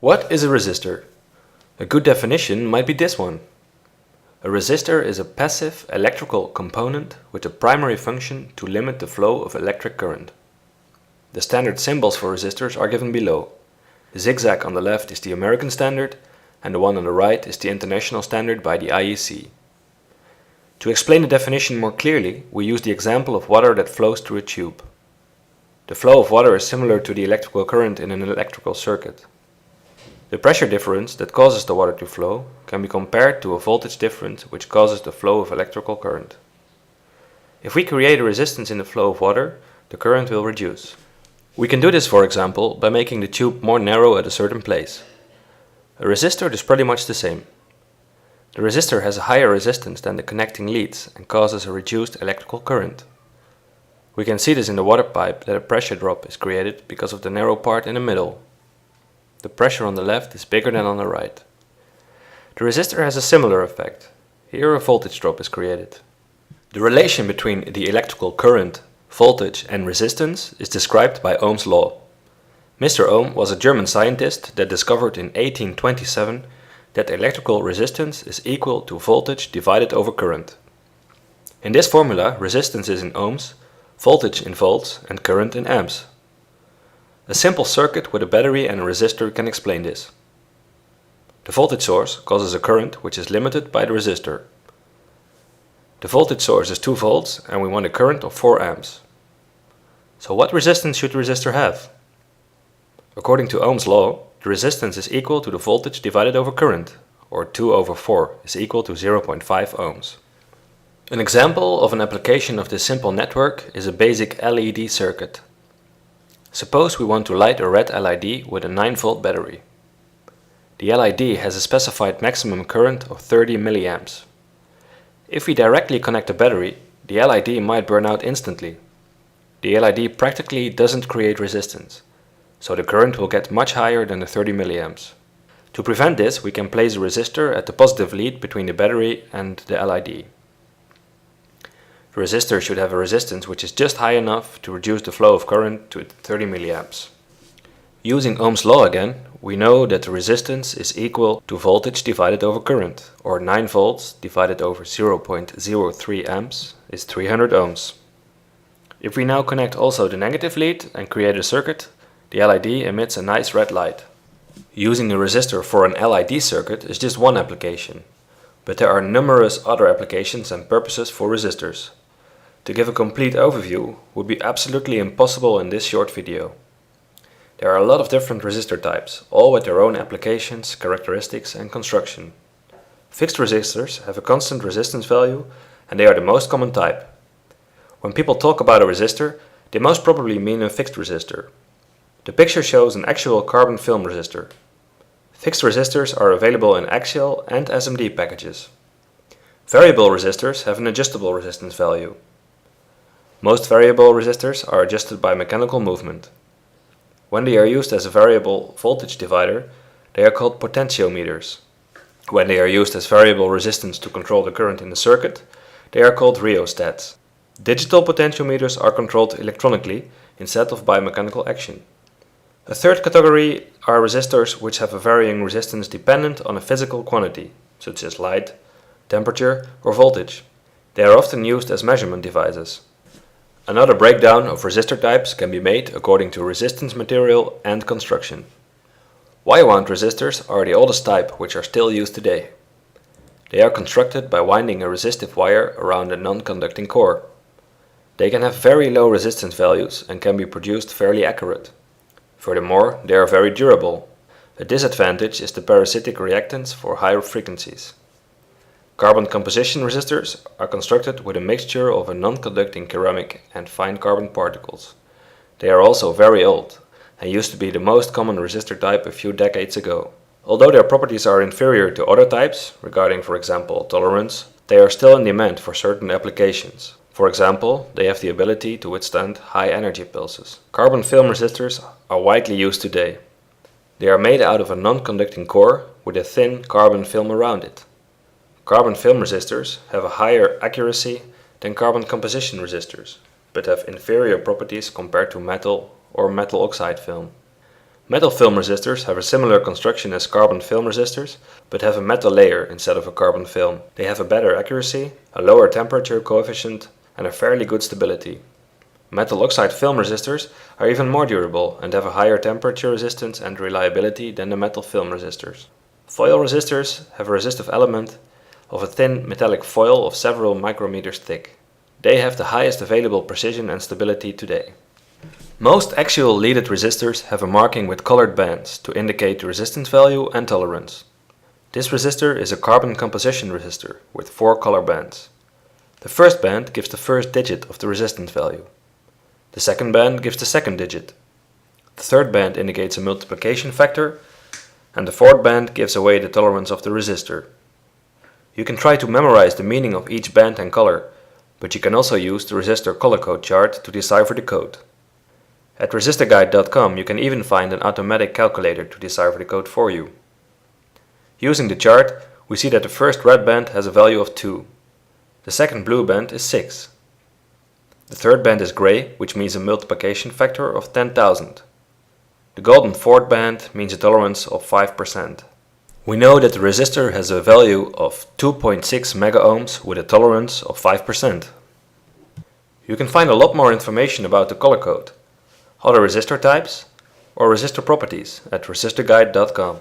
What is a resistor? A good definition might be this one. A resistor is a passive electrical component with a primary function to limit the flow of electric current. The standard symbols for resistors are given below. The zigzag on the left is the American standard, and the one on the right is the international standard by the IEC. To explain the definition more clearly, we use the example of water that flows through a tube. The flow of water is similar to the electrical current in an electrical circuit. The pressure difference that causes the water to flow can be compared to a voltage difference which causes the flow of electrical current. If we create a resistance in the flow of water, the current will reduce. We can do this, for example, by making the tube more narrow at a certain place. A resistor is pretty much the same. The resistor has a higher resistance than the connecting leads and causes a reduced electrical current. We can see this in the water pipe that a pressure drop is created because of the narrow part in the middle. The pressure on the left is bigger than on the right. The resistor has a similar effect. Here a voltage drop is created. The relation between the electrical current, voltage and resistance is described by Ohm's law. Mr. Ohm was a German scientist that discovered in 1827 that electrical resistance is equal to voltage divided over current. In this formula, resistance is in ohms, voltage in volts and current in amps. A simple circuit with a battery and a resistor can explain this. The voltage source causes a current which is limited by the resistor. The voltage source is 2 volts and we want a current of 4 amps. So what resistance should the resistor have? According to Ohm's law, the resistance is equal to the voltage divided over current, or 2 over 4 is equal to 0.5 ohms. An example of an application of this simple network is a basic LED circuit. Suppose we want to light a red LED with a 9-volt battery. The LED has a specified maximum current of 30 milliamps. If we directly connect the battery, the LED might burn out instantly. The LED practically doesn't create resistance, so the current will get much higher than the 30 milliamps. To prevent this, we can place a resistor at the positive lead between the battery and the LED. The resistor should have a resistance which is just high enough to reduce the flow of current to 30 milliamps. Using Ohm's law again, we know that the resistance is equal to voltage divided over current, or 9 volts divided over 0.03 amps is 300 ohms. If we now connect also the negative lead and create a circuit, the LED emits a nice red light. Using a resistor for an LED circuit is just one application, but there are numerous other applications and purposes for resistors. To give a complete overview would be absolutely impossible in this short video. There are a lot of different resistor types, all with their own applications, characteristics and construction. Fixed resistors have a constant resistance value and they are the most common type. When people talk about a resistor, they most probably mean a fixed resistor. The picture shows an actual carbon film resistor. Fixed resistors are available in axial and SMD packages. Variable resistors have an adjustable resistance value. Most variable resistors are adjusted by mechanical movement. When they are used as a variable voltage divider, they are called potentiometers. When they are used as variable resistance to control the current in the circuit, they are called rheostats. Digital potentiometers are controlled electronically instead of by mechanical action. A third category are resistors which have a varying resistance dependent on a physical quantity, such as light, temperature or voltage. They are often used as measurement devices. Another breakdown of resistor types can be made according to resistance material and construction. Wire-wound resistors are the oldest type which are still used today. They are constructed by winding a resistive wire around a non-conducting core. They can have very low resistance values and can be produced fairly accurate. Furthermore, they are very durable. A disadvantage is the parasitic reactance for higher frequencies. Carbon composition resistors are constructed with a mixture of a non-conducting ceramic and fine carbon particles. They are also very old and used to be the most common resistor type a few decades ago. Although their properties are inferior to other types, regarding for example tolerance, they are still in demand for certain applications. For example, they have the ability to withstand high energy pulses. Carbon film resistors are widely used today. They are made out of a non-conducting core with a thin carbon film around it. Carbon film resistors have a higher accuracy than carbon composition resistors, but have inferior properties compared to metal or metal oxide film. Metal film resistors have a similar construction as carbon film resistors, but have a metal layer instead of a carbon film. They have a better accuracy, a lower temperature coefficient, and a fairly good stability. Metal oxide film resistors are even more durable and have a higher temperature resistance and reliability than the metal film resistors. Foil resistors have a resistive element of a thin metallic foil of several micrometers thick. They have the highest available precision and stability today. Most actual leaded resistors have a marking with colored bands to indicate the resistance value and tolerance. This resistor is a carbon composition resistor with 4 color bands. The first band gives the first digit of the resistance value. The second band gives the second digit. The third band indicates a multiplication factor, and the fourth band gives away the tolerance of the resistor. You can try to memorize the meaning of each band and color, but you can also use the resistor color code chart to decipher the code. At resistorguide.com you can even find an automatic calculator to decipher the code for you. Using the chart, we see that the first red band has a value of 2. The second blue band is 6. The third band is gray, which means a multiplication factor of 10,000. The golden fourth band means a tolerance of 5%. We know that the resistor has a value of 2.6 megaohms with a tolerance of 5%. You can find a lot more information about the color code, other resistor types, or resistor properties at resistorguide.com.